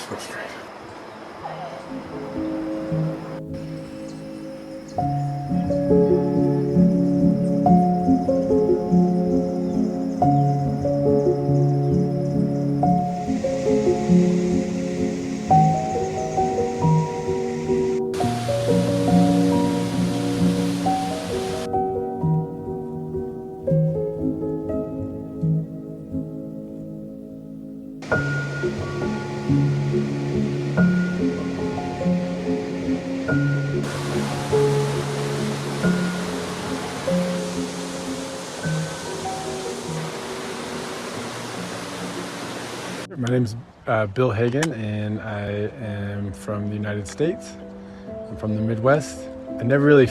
go straight. My name's Bill Hagan, and I am from the United States. I'm from the Midwest. I never really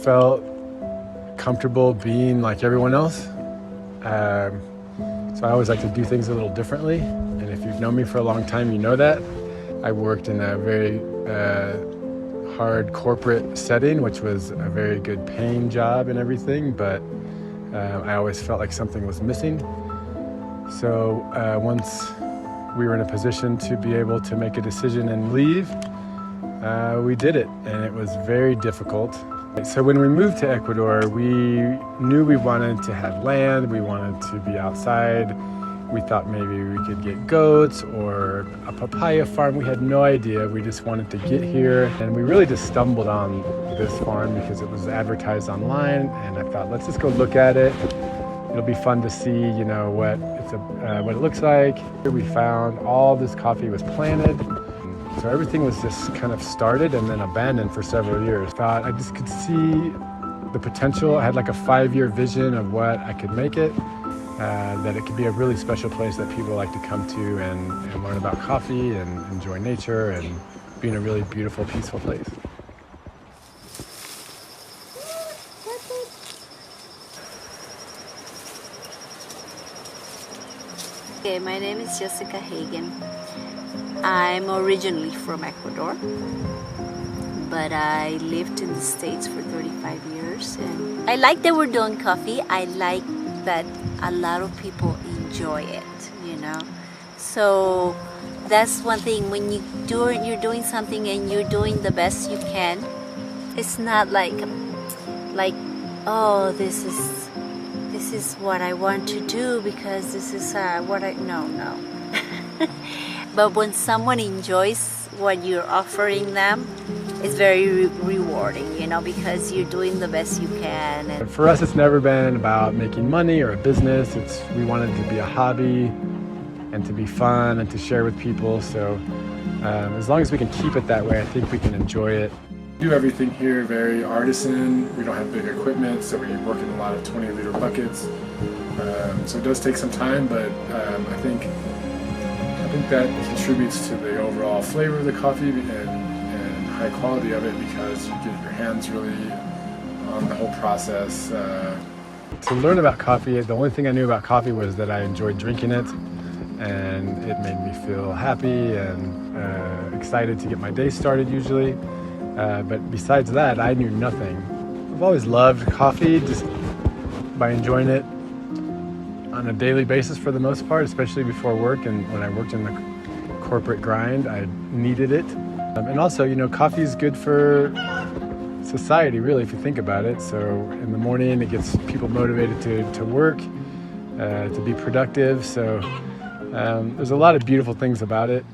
felt comfortable being like everyone else. So I always like to do things a little differently. And if you've known me for a long time, you know that. I worked in a very hard corporate setting, which was a very good paying job and everything, but I always felt like something was missing. So once we were in a position to be able to make a decision and leave, we did it, and it was very difficult. So when we moved to Ecuador, we knew we wanted to have land, we wanted to be outside. We thought maybe we could get goats or a papaya farm. We had no idea. We just wanted to get here, and we really just stumbled on this farm because it was advertised online, and I thought, let's just go look at it. It'll be fun to see, you know, what it looks like. We found all this coffee was planted. So everything was just kind of started and then abandoned for several years. Thought I just could see the potential. I had like a 5-year vision of what I could make it, that it could be a really special place that people like to come to and learn about coffee and enjoy nature and be in a really beautiful, peaceful place. Okay, my name is Jessica Hagan. I'm originally from Ecuador, but I lived in the States for 35 years. And I like that we're doing coffee. I like that a lot of people enjoy it, you know. So that's one thing. When you're doing something and you're doing the best you can, it's not like oh, this is what I want to do because this is what I no. But when someone enjoys what you're offering them, it's very rewarding, you know, because you're doing the best you can. And for us, it's never been about making money or a business. We wanted it to be a hobby and to be fun and to share with people. So as long as we can keep it that way, I think we can enjoy it. We do everything here very artisan. We don't have big equipment, so we work in a lot of 20-liter buckets. So it does take some time, but I think that contributes to the overall flavor of the coffee and high quality of it because you get your hands really on the whole process. To learn about coffee, the only thing I knew about coffee was that I enjoyed drinking it, and it made me feel happy and excited to get my day started usually. But besides that, I knew nothing. I've always loved coffee just by enjoying it on a daily basis for the most part, especially before work and when I worked in the corporate grind, I needed it. And also, you know, coffee is good for society, really, if you think about it. So in the morning, it gets people motivated to work, to be productive. So there's a lot of beautiful things about it.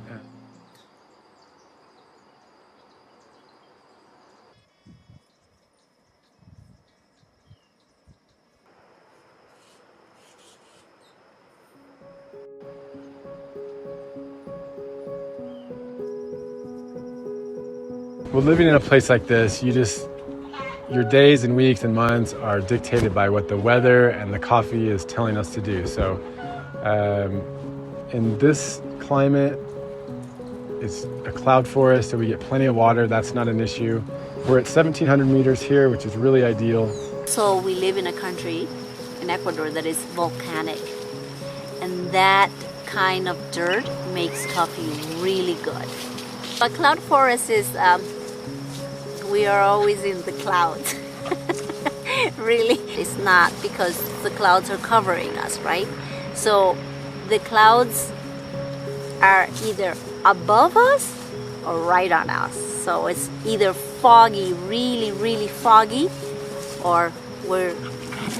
Well, living in a place like this, your days and weeks and months are dictated by what the weather and the coffee is telling us to do. So in this climate, it's a cloud forest, so we get plenty of water. That's not an issue. We're at 1,700 meters here, which is really ideal. so we live in a country, in Ecuador, that is volcanic. And that kind of dirt makes coffee really good. But cloud forest is, we are always in the clouds. Really, it's not, because the clouds are covering us, right? So the clouds are either above us or right on us. So it's either foggy, really, really foggy, or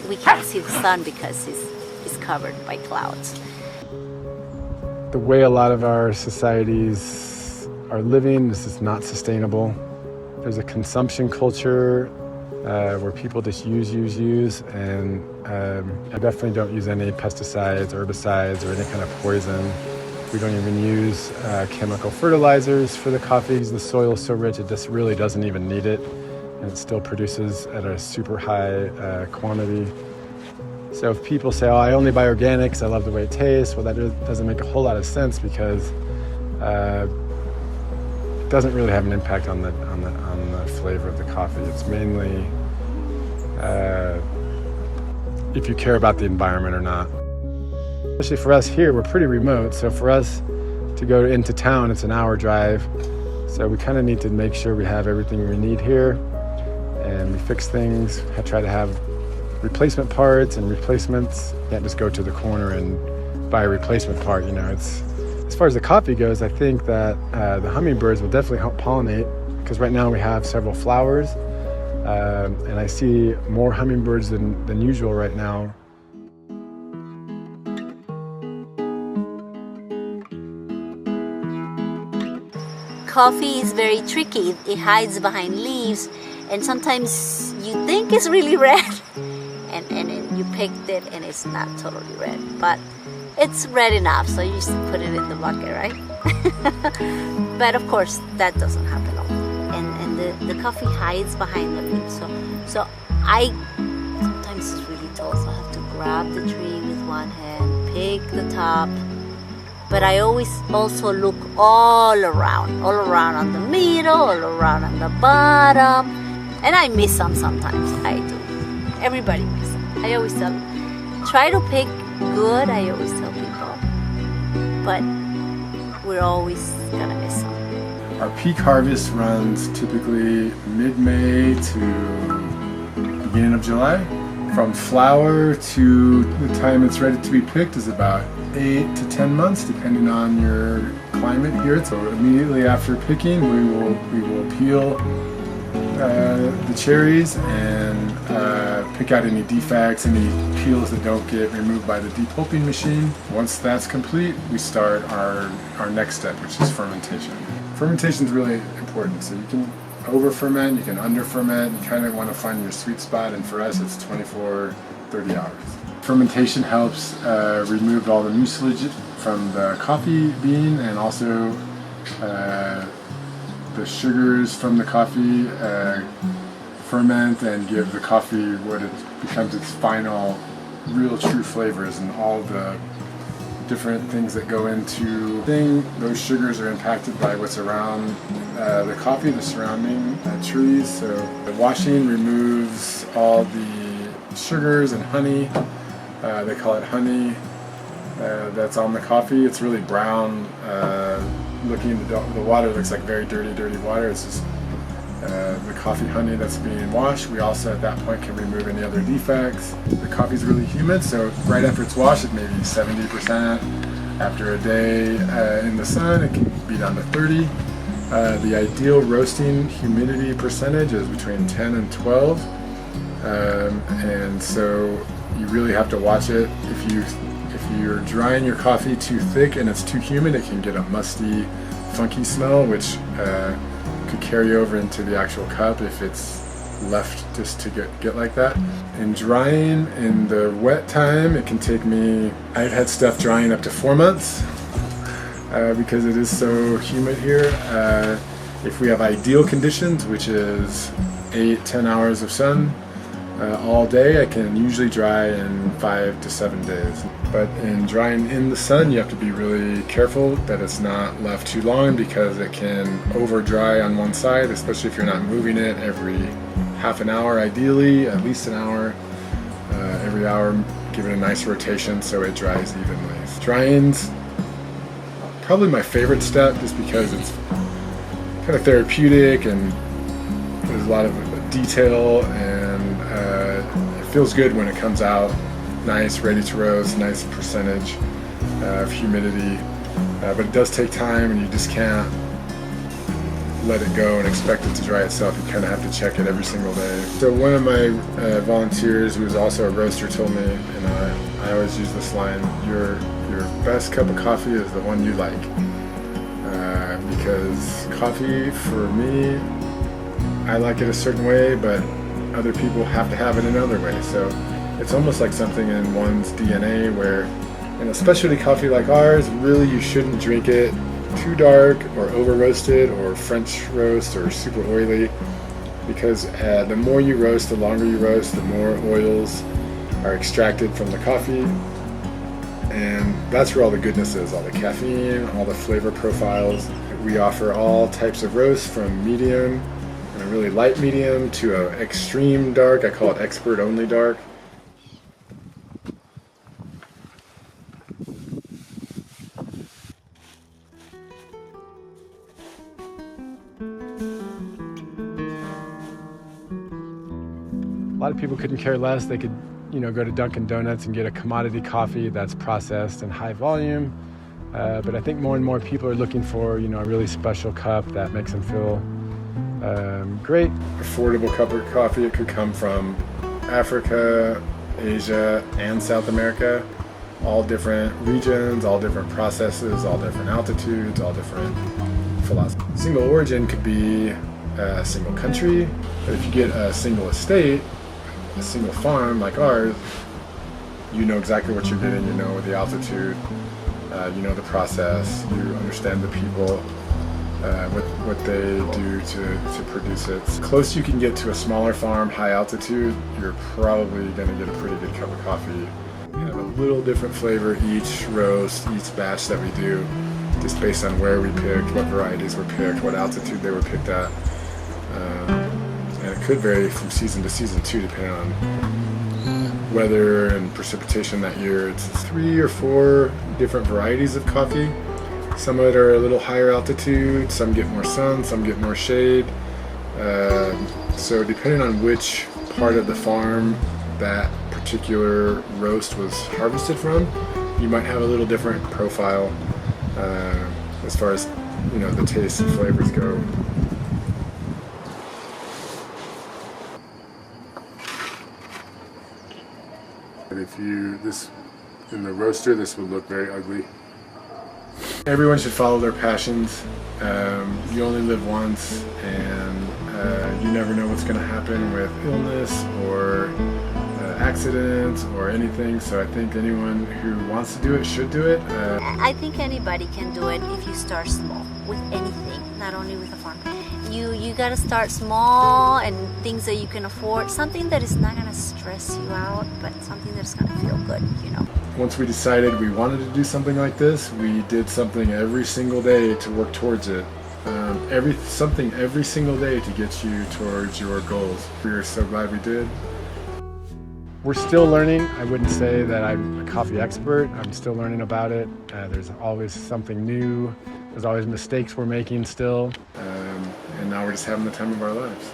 we can't see the sun because it's covered by clouds. The way a lot of our societies are living, this is not sustainable. There's a consumption culture where people just use, and I definitely don't use any pesticides, herbicides, or any kind of poison. We don't even use chemical fertilizers for the coffee. The soil is so rich, it just really doesn't even need it, and it still produces at a super high quantity. So if people say, oh, I only buy organics, I love the way it tastes, well, that doesn't make a whole lot of sense, because it doesn't really have an impact on the flavor of the coffee. It's mainly if you care about the environment or not. Especially for us here, we're pretty remote, so for us to go into town, it's an hour drive. So we kind of need to make sure we have everything we need here, and we fix things. I try to have replacement parts and replacements. You can't just go to the corner and buy a replacement part. It's, as far as the coffee goes, I think that the hummingbirds will definitely help pollinate, because right now we have several flowers, and I see more hummingbirds than usual right now. Coffee is very tricky. It hides behind leaves, and sometimes you think it's really red, and then you picked it and it's not totally red, but it's red enough, so you just put it in the bucket, right? But of course, that doesn't happen often, and the coffee hides behind the leaves. So I sometimes it's really tall, so I have to grab the tree with one hand, pick the top. But I always also look all around on the middle, all around on the bottom. And I miss some sometimes, I do. Everybody misses some. I always tell them, try to pick good, I always tell people. But we're always gonna miss some. Our peak harvest runs typically mid-May to beginning of July. From flower to the time it's ready to be picked is about 8 to 10 months, depending on your climate here. So immediately after picking, we will peel the cherries and pick out any defects, any peels that don't get removed by the depulping machine. Once that's complete, we start our next step, which is fermentation. Fermentation is really important. So you can over ferment, you can under ferment, you kind of want to find your sweet spot, and for us it's 24-30 hours. Fermentation helps remove all the mucilage from the coffee bean, and also the sugars from the coffee ferment and give the coffee what it becomes its final real true flavors, and all the different things that go into those sugars are impacted by what's around the coffee, the surrounding trees. So the washing removes all the sugars and honey. They call it honey that's on the coffee. It's really brown looking. The water looks like very dirty water. It's just the coffee honey that's being washed. We also at that point can remove any other defects. The coffee is really humid, so right after it's washed, it may be 70%. After a day in the sun, it can be down to 30. The ideal roasting humidity percentage is between 10 and 12, and so you really have to watch it. If you're drying your coffee too thick and it's too humid, it can get a musty, funky smell, which could carry over into the actual cup if it's left just to get like that. In drying in the wet time, it can take me, I've had stuff drying up to 4 months because it is so humid here. If we have ideal conditions, which is 8-10 hours of sun all day, I can usually dry in 5 to 7 days. But in drying in the sun, you have to be really careful that it's not left too long, because it can over dry on one side, especially if you're not moving it every half an hour, ideally at least an hour. Every hour, give it a nice rotation so it dries evenly. Drying's probably my favorite step, just because it's kind of therapeutic and there's a lot of detail, and it feels good when it comes out nice, ready to roast, nice percentage of humidity. but it does take time, and you just can't let it go and expect it to dry itself. You kind of have to check it every single day. So one of my volunteers, who was also a roaster, told me, and I always use this line, your best cup of coffee is the one you like. Because coffee, for me, I like it a certain way, but other people have to have it another way. So it's almost like something in one's DNA where, in a specialty coffee like ours, really you shouldn't drink it too dark or over roasted or French roast or super oily, because the more you roast, the longer you roast, the more oils are extracted from the coffee, and that's where all the goodness is, all the caffeine, all the flavor profiles. We offer all types of roasts, from medium and a really light medium to an extreme dark. I call it expert only dark. A lot of people couldn't care less. They could, go to Dunkin' Donuts and get a commodity coffee that's processed and high volume. But I think more and more people are looking for, a really special cup that makes them feel great. Affordable cup of coffee. It could come from Africa, Asia, and South America. All different regions, all different processes, all different altitudes, all different philosophies. Single origin could be a single country, but if you get a single estate, a single farm like ours, you know exactly what you're getting. You know the altitude, you know the process, you understand the people, what they do to produce it. The closer you can get to a smaller farm, high altitude, you're probably going to get a pretty good cup of coffee. We have a little different flavor each roast, each batch that we do, just based on where we picked, what varieties were picked, what altitude they were picked at. And it could vary from season to season too, depending on weather and precipitation that year. It's 3 or 4 different varieties of coffee. Some of it are a little higher altitude, some get more sun, some get more shade. So depending on which part of the farm that particular roast was harvested from, you might have a little different profile as far as the taste and flavors go. If this in the roaster, this would look very ugly. Everyone should follow their passions. You only live once, and you never know what's going to happen with illness or accidents or anything. So I think anyone who wants to do it should do it. I think anybody can do it if you start small with anything, not only with a farm. You gotta start small and things that you can afford, something that is not gonna stress you out, but something that's gonna feel good, Once we decided we wanted to do something like this, we did something every single day to work towards it. Something every single day to get you towards your goals. We are so glad we did. We're still learning. I wouldn't say that I'm a coffee expert. I'm still learning about it. There's always something new. There's always mistakes we're making still. And now we're just having the time of our lives.